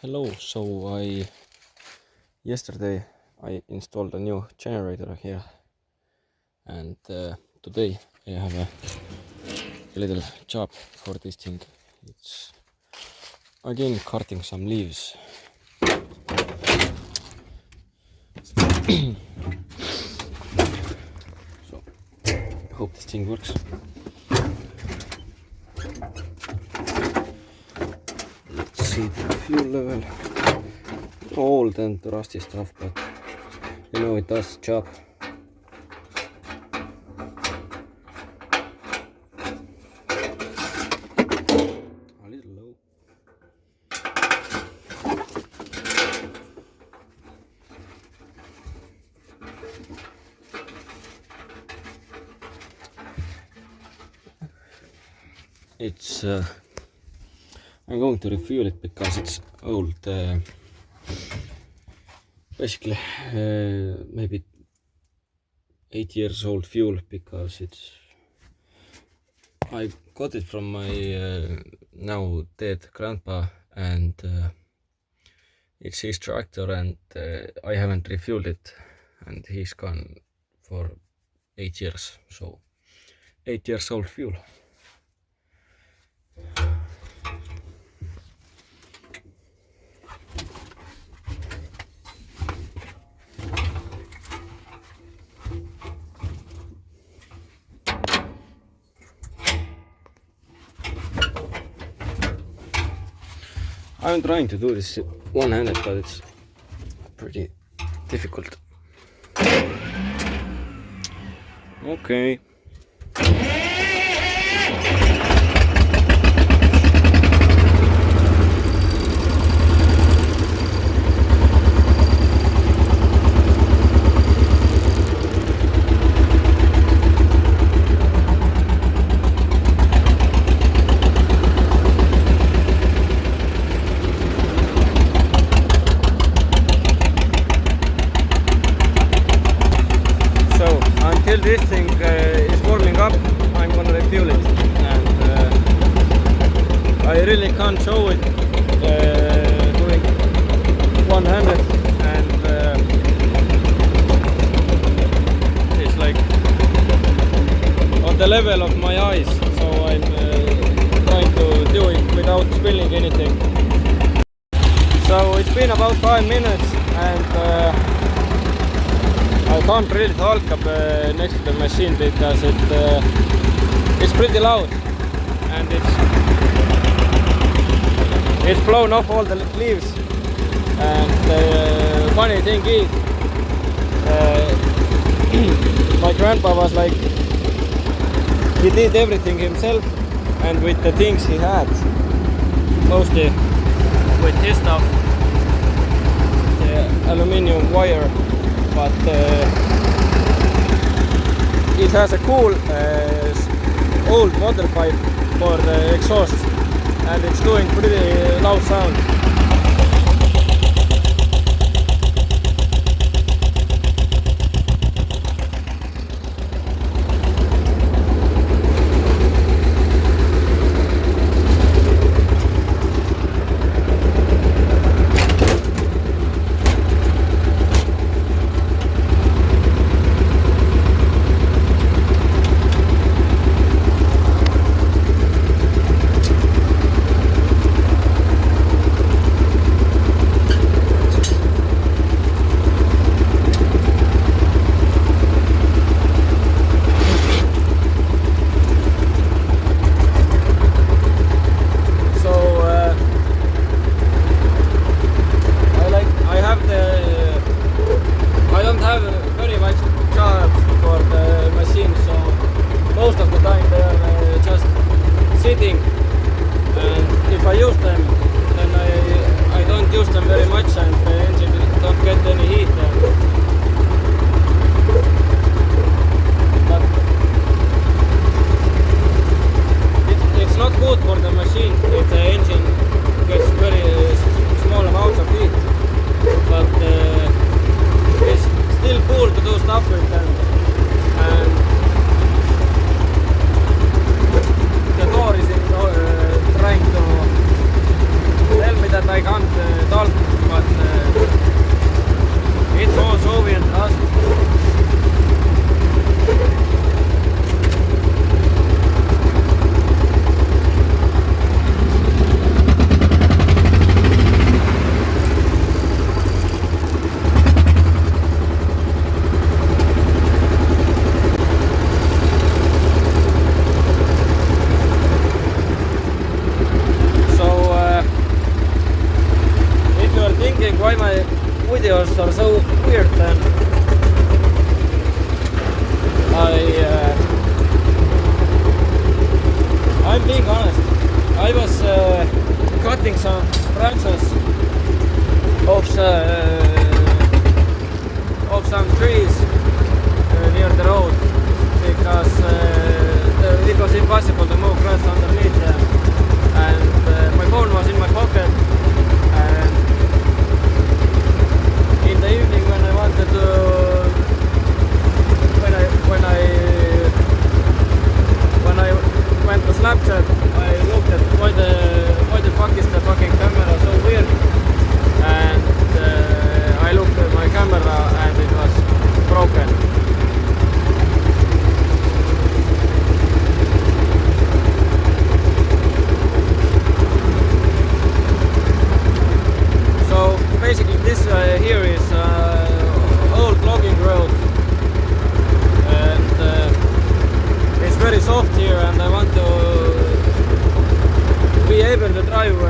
Hello, yesterday I installed a new generator here, and today I have a little job for this thing. It's again cutting some leaves. So hope this thing works. Let's see the fuel level. Old and rusty stuff, but it does the job. A little low. It's I'm going to refuel it because it's old. Basically, maybe 8 years old fuel, because I got it from my now dead grandpa, and it's his tractor, and I haven't refueled it, and he's gone for 8 years, so 8 years old fuel. I'm trying to do this one-handed, but it's pretty difficult. Okay. Until this thing is warming up, I'm gonna refuel it, and I really can't show it doing one-handed, and it's like on the level of my eyes, so I'm trying to do it without spilling anything. So it's been about 5 minutes, and I can't really talk up next to the machine because it's pretty loud, and it's blown off all the leaves. And the funny thing is, my grandpa was like, he did everything himself, and with the things he had, mostly with his stuff, the aluminium wire. But it has a cool old water pipe for the exhaust, and it's doing pretty loud sound. Most of the time they are just sitting, and if I use them, then I don't use them very much, and the engine don't get any heat. But it's not good for the machine if the engine gets very small amounts of heat, but it's still cool to do stuff with them. And the door is trying to tell me that I can't videos are so weird, then I'm being honest. I was cutting some branches of some trees near the road because it was impossible to move grass underneath them, and my phone was in my pocket, and in the evening when I wanted to when I went to Snapchat, I looked at why the fuck is the fucking camera so weird, and I looked at my camera and it was broken. So basically this here is old logging road, and it's very soft here, and I want to be able to drive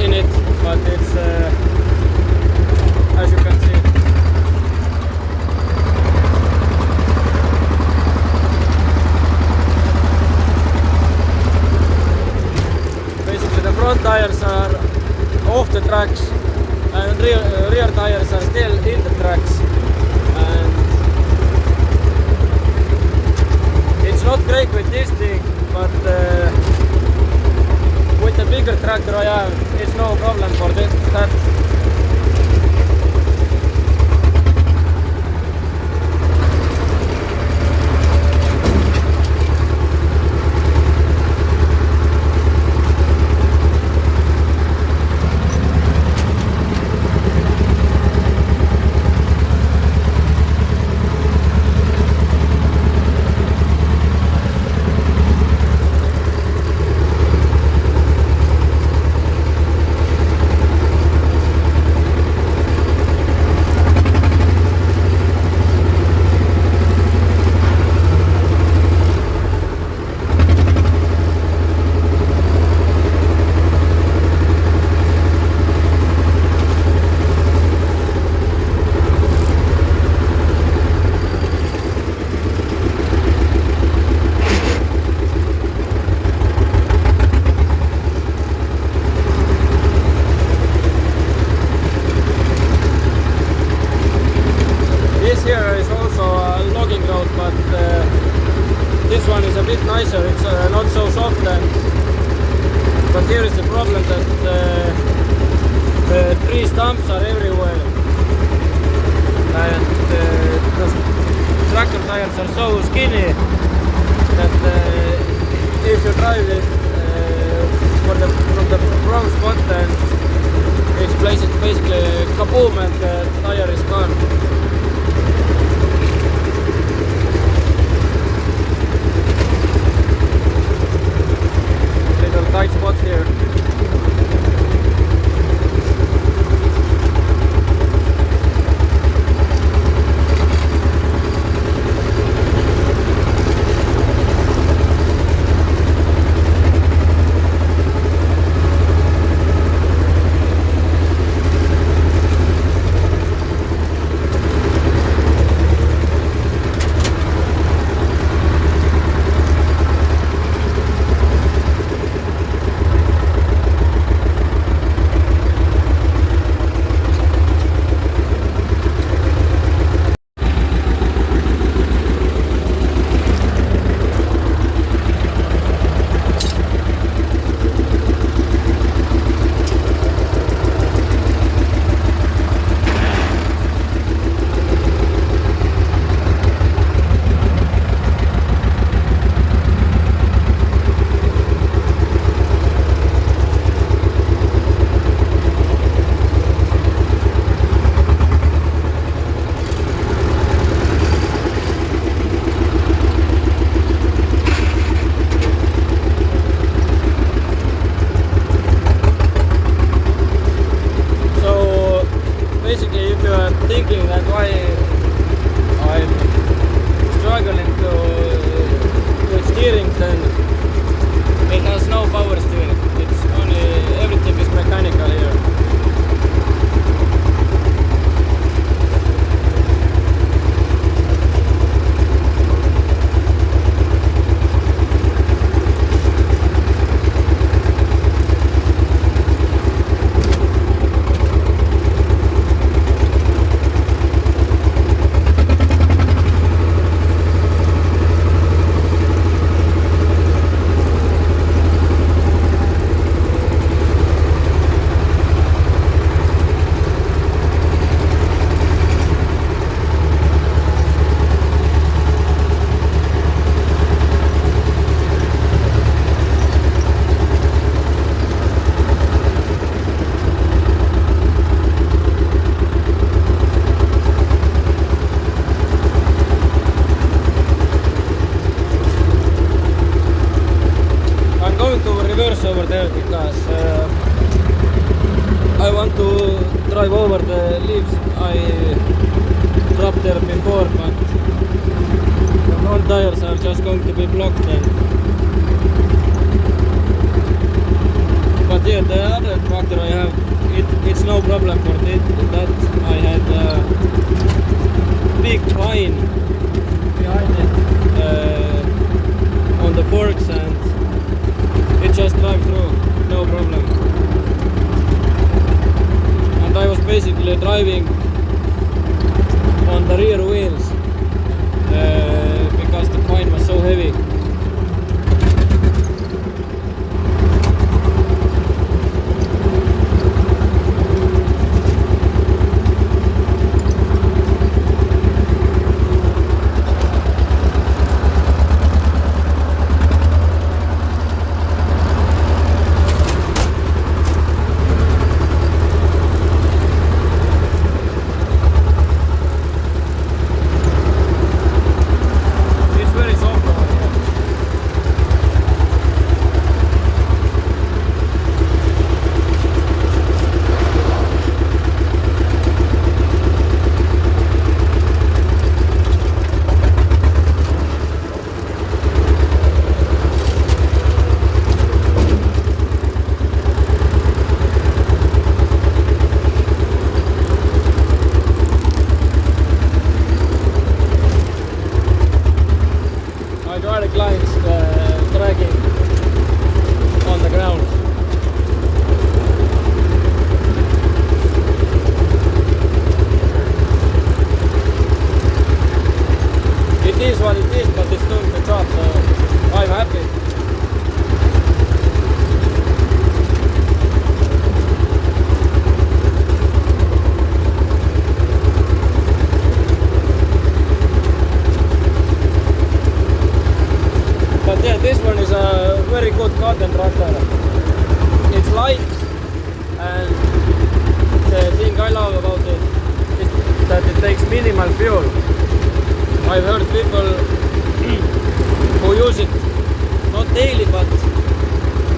in it, but it's as you can see, basically the front tires are off the tracks and rear tires are still in the tracks, and it's not great with this thing, but with the bigger tractor I have, it's no problem for that. This one is a bit nicer, it's not so soft, but here is the problem that the tree stumps are everywhere, and the tractor tires are so skinny that if you drive it from the wrong spot, then it's basically kaboom and the tire is gone. Tight spot here. drive over the leaves. I dropped there before, but the front tires are just going to be blocked then. But yeah, the other tractor I have, it's no problem for that. I had a big pine behind it on the forks, and it just drive through, no problem. And I was basically driving on the rear wheels because the pine was so heavy. Lines dragging on the ground. It is what it is, but it's doing the job, so I'm happy. But yeah, this one is a very good cotton tractor. It's light, and the thing I love about it is that it takes minimal fuel. I've heard people who use it, not daily, but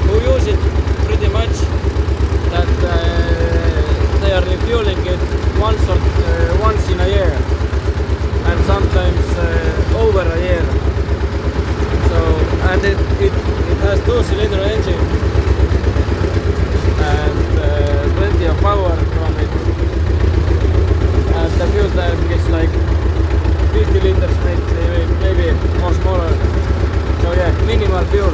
who use it pretty much, that they are refueling it once in a year, and sometimes over a year. And it has 2-cylinder engine and plenty of power from it, and the fuel tank is like 50 liters, maybe more smaller, so yeah, minimal fuel.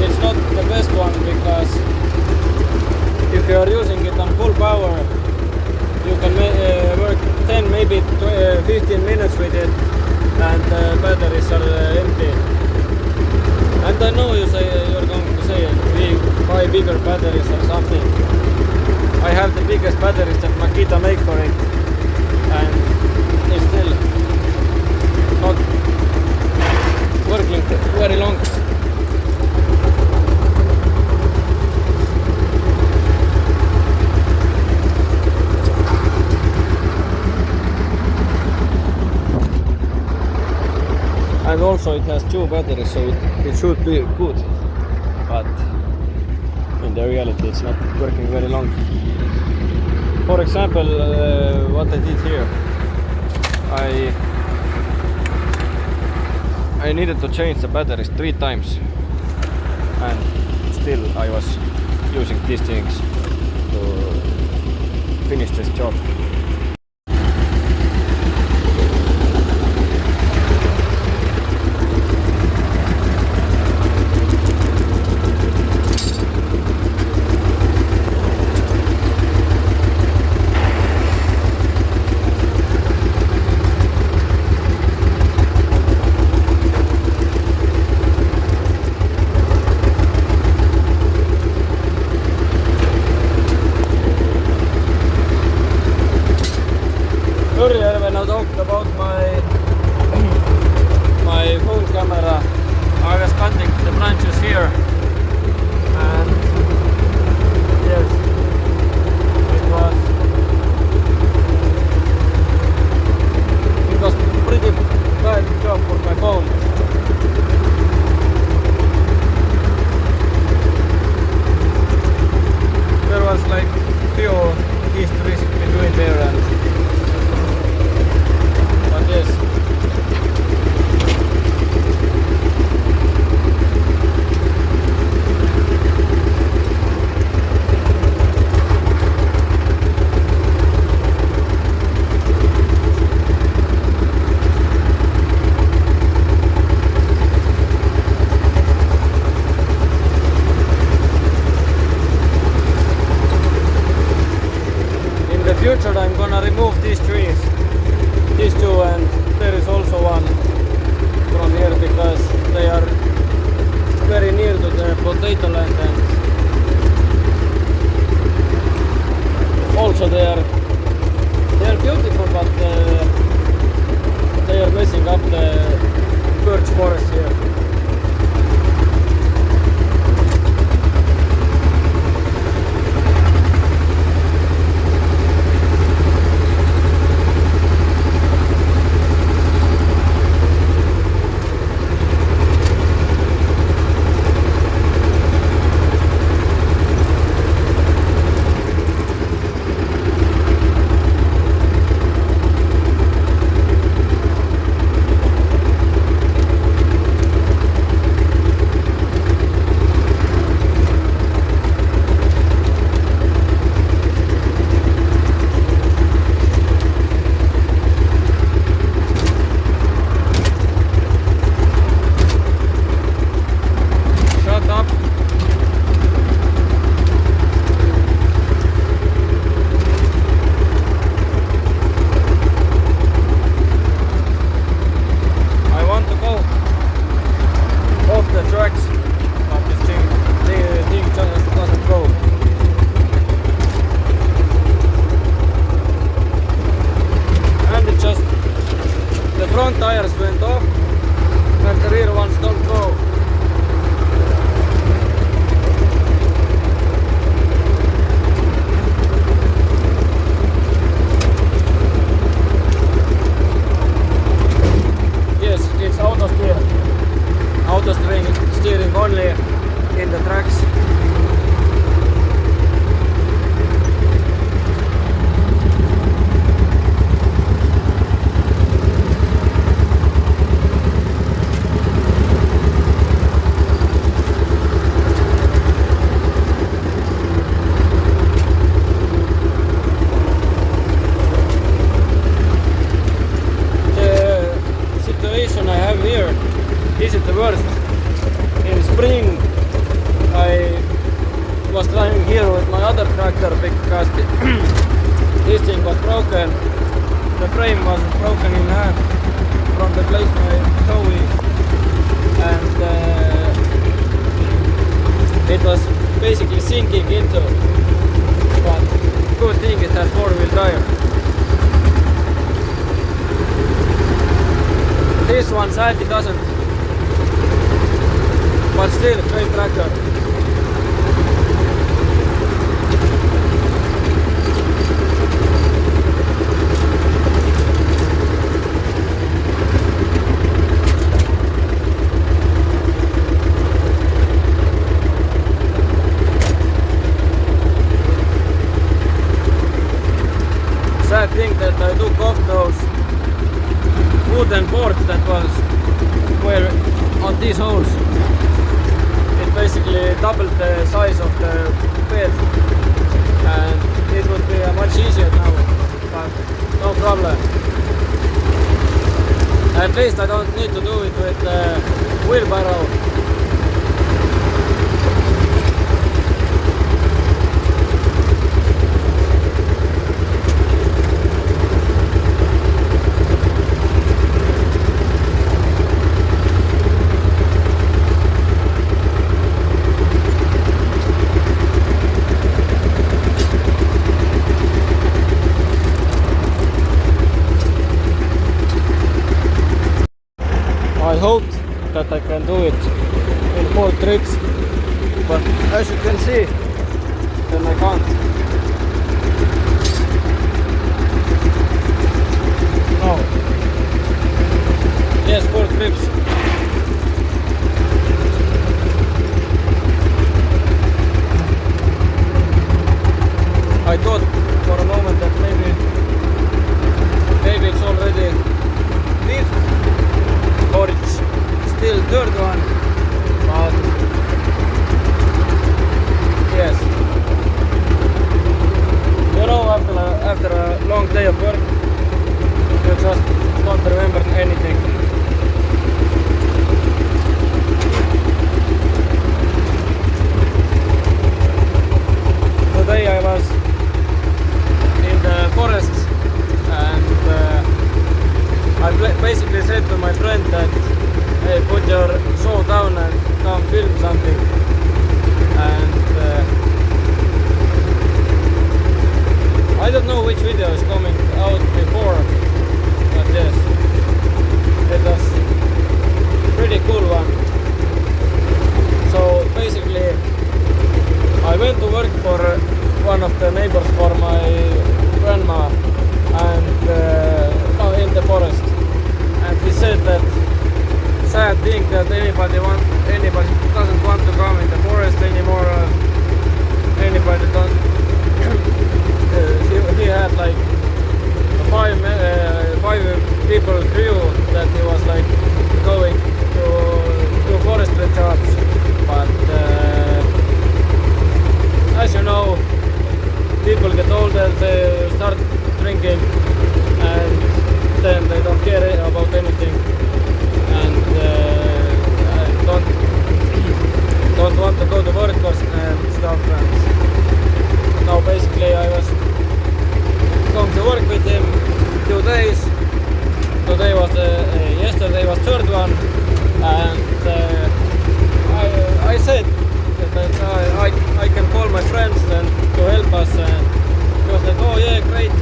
It's not the best one, because if you are using it on full power, you can work 10, maybe 15 minutes with it, and the batteries are empty. And I know you're going to say we buy bigger batteries or something. I have the biggest batteries that Makita make for it, and it's still not working very long. And also it has two batteries, so it should be good. but in the reality it's not working very long. For example, what I did here, I needed to change the batteries 3 times, and still I was using these things to finish this job. Earlier when I talked about my phone camera, I was cutting the branches here, and yes, it was pretty bad job for my phone. There was like few histories between there, and yes. In the future I'm gonna remove these trees. These two, and there is also one from here because they are very near to the potato land, and also they are beautiful, but they are messing up the birch forest here. Front tires went off and the rear ones don't go. Yes, it's auto steering only in the tracks. I have here isn't the worst. In spring I was driving here with my other tractor because this thing was broken. The frame was broken in half from the place my toe is, and it was basically sinking into, but good thing it has 4-wheel drive. This one sadly doesn't, but still great tractor. doubled the size of the bed, and it would be much easier now, but no problem. At least I don't need to do it with the wheelbarrow. I hoped that I can do it in 4 trips, but as you can see, then I can't. No. Yes, 4 trips. I thought for a moment that maybe it's already fifth, or it's still third one, but yes, you know, after a long day of work, you just don't remember anything. Today I was in the forest, and I basically said to my friend that, hey, put your saw down and come film something. And I don't know which video is coming out before, but yes, it was a pretty cool one. So basically, I went to work for one of the neighbors for my grandma, and in the forest, and he said that sad thing that anybody doesn't want to come in the forest anymore. Anybody don't. He had like five people crew that he was like going to do forestry jobs, but as you know, people get older, they start drinking, and then they don't care about anything, and don't want to go to work and stuff. And now basically I was going to work with him 2 days. Today was yesterday was third one, and I said that I can call my friends and to help us, and he was like, oh yeah, great.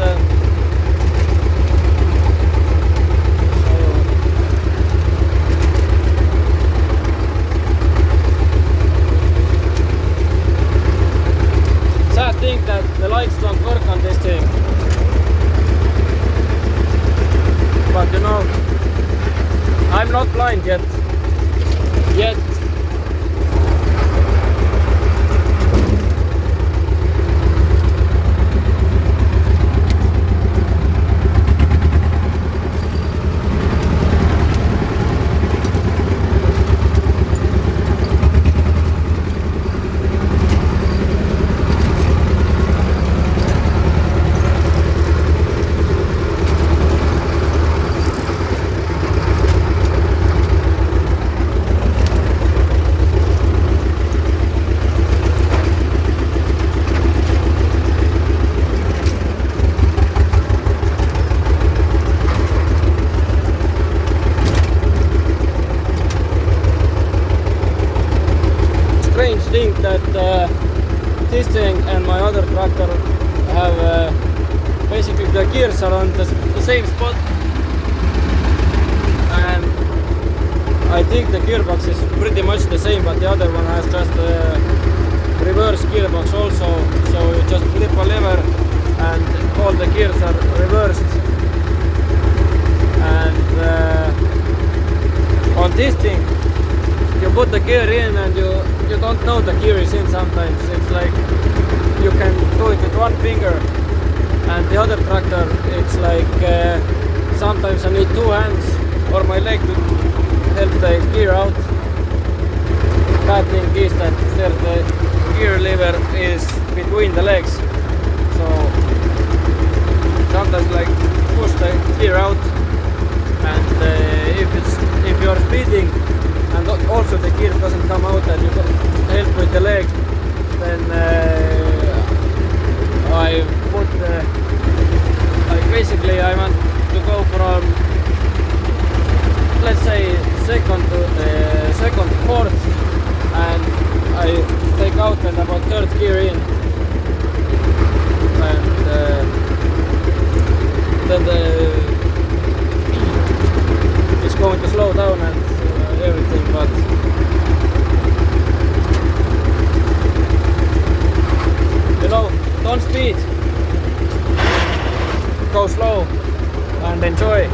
Sad thing that the lights don't work on this thing, but you know, I'm not blind yet. Thing that this thing and my other tractor have basically the gears are on the same spot, and I think the gearbox is pretty much the same, but the other one has just a reverse gearbox also, so you just flip a lever and all the gears are reversed. And on this thing you put the gear in and you don't know the gear is in sometimes. It's like you can do it with one finger, and the other tractor it's like sometimes I need 2 hands or my leg to help the gear out. Bad thing is that the gear lever is between the legs, so sometimes like push the gear out, and if you are speeding and also the gear doesn't come out and you help with the leg, then I put like basically I want to go from, let's say, second to fourth, and I take out and about third gear in, and then it's going to slow down and everything, but you know, don't speed, go slow and enjoy.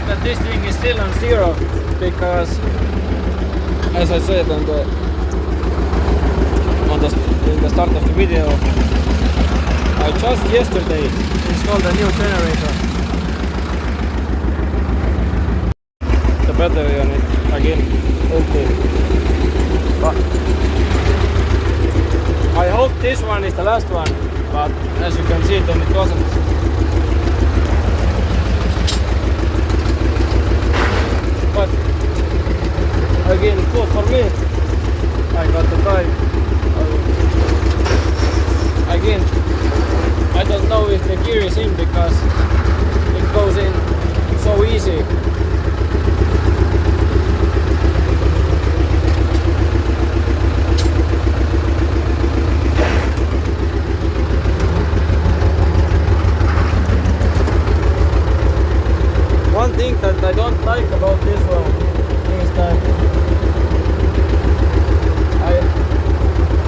That this thing is still on zero, because as I said in the start of the video, I just yesterday installed a new generator. The battery on it again empty. But I hope this one is the last one, but as you can see, then it wasn't. But again, cool for me. I got to try. Again, I don't know if the gear is in because it goes in so easy. One thing that I don't like about this one is that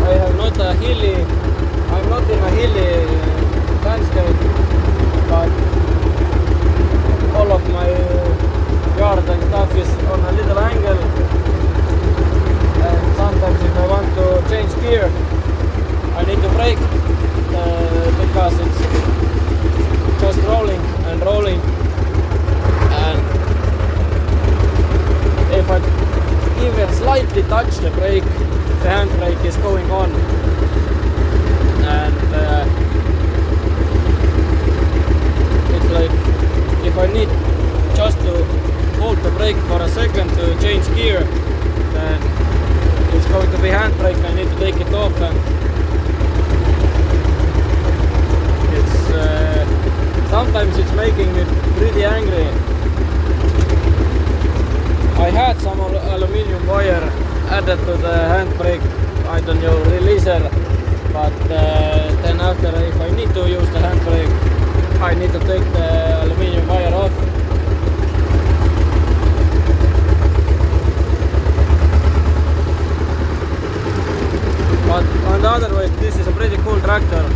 I have not a hilly, I'm not in a hilly landscape, but all of my yard and stuff is on a little angle, and sometimes if I want to change gear I need to brake because it's just rolling and rolling. And if I even slightly touch the brake, the handbrake is going on, and it's like if I need just to hold the brake for a second to change gear, then it's going to be handbrake. I need to take it off, and it's sometimes it's making me pretty angry. I had some aluminium wire added to the handbrake, I don't know, releaser, but then after, if I need to use the handbrake, I need to take the aluminium wire off. But on the other way, this is a pretty cool tractor.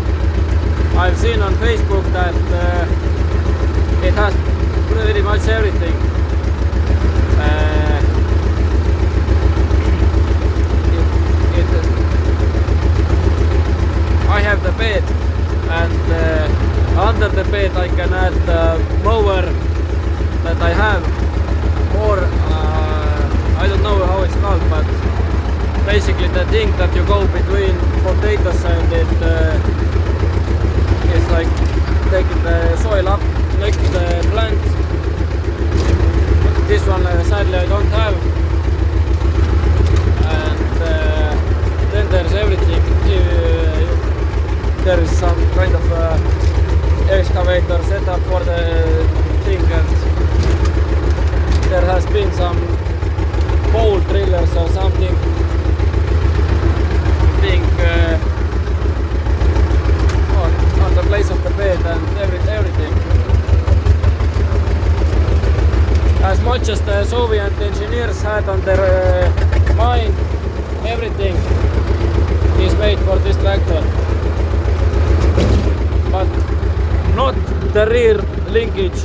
I've seen on Facebook that it has pretty much everything. I have the bed, and under the bed I can add the mower that I have, or I don't know how it's called, but basically the thing that you go between potatoes, and it's like taking the soil up next to the plant. This one sadly I don't have, and then there's everything. There is some kind of excavator set up for the thing, and there has been some pole drillers or something on the place of the bed, and everything. As much as the Soviet engineers had on their mind, everything is made for this tractor. But the rear linkage.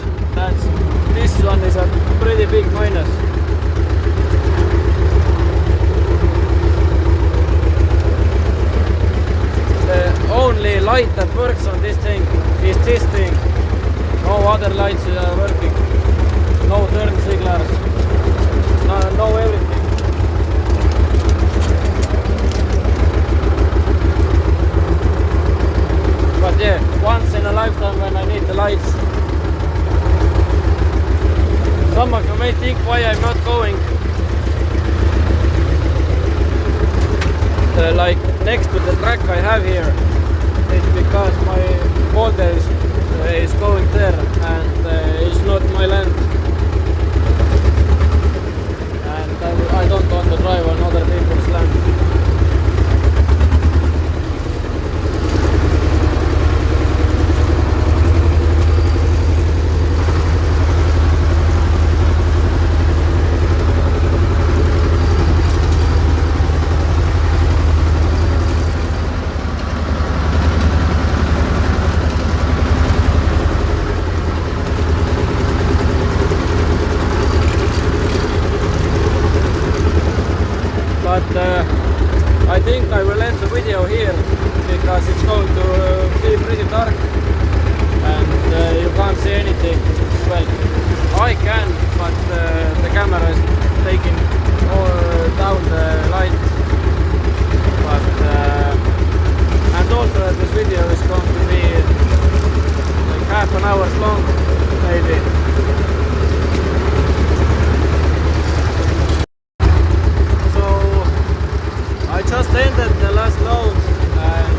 This one is a pretty big minus. The only light that works on this thing is this thing. No other lights are working. No turn signals. No everything. But yeah, once in a lifetime when I need the lights. Some of you may think why I'm not going like next to the track I have here. It's because my water is going there and it's not my land. And I don't want to drive on other people's land. I think I will end the video here because it's going to be pretty dark and you can't see anything. Well, I can, but the camera is taking down the light. But and also that this video is going to be like half an hour long, maybe. I just ended the last load and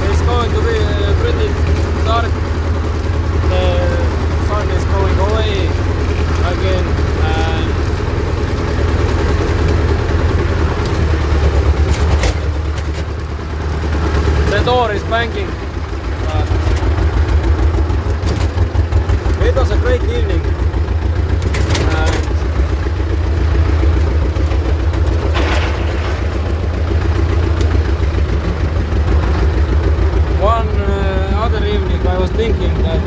it's going to be pretty dark. The sun is going away again and the door is banging. It was a great evening and one other evening I was thinking that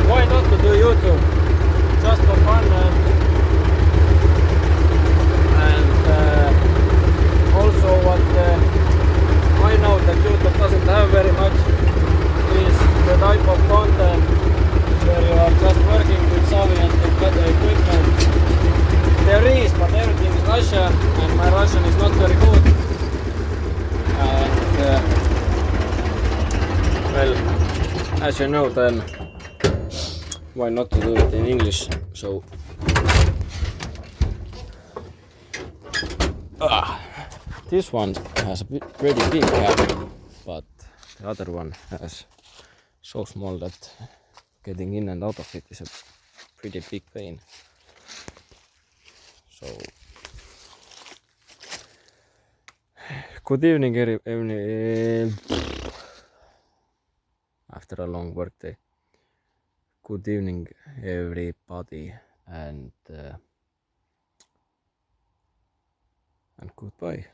why not to do YouTube just for fun and also what I know that YouTube doesn't have very much is the type of content where you are just working with Soviet equipment. There is, but everything is Russian and my Russian is not very good. And well, as you know, then why not to do it in English? So this one has a pretty big cap, but the other one has so small that getting in and out of it is a pretty big pain. So good evening, after a long work day. Good evening, everybody, and goodbye.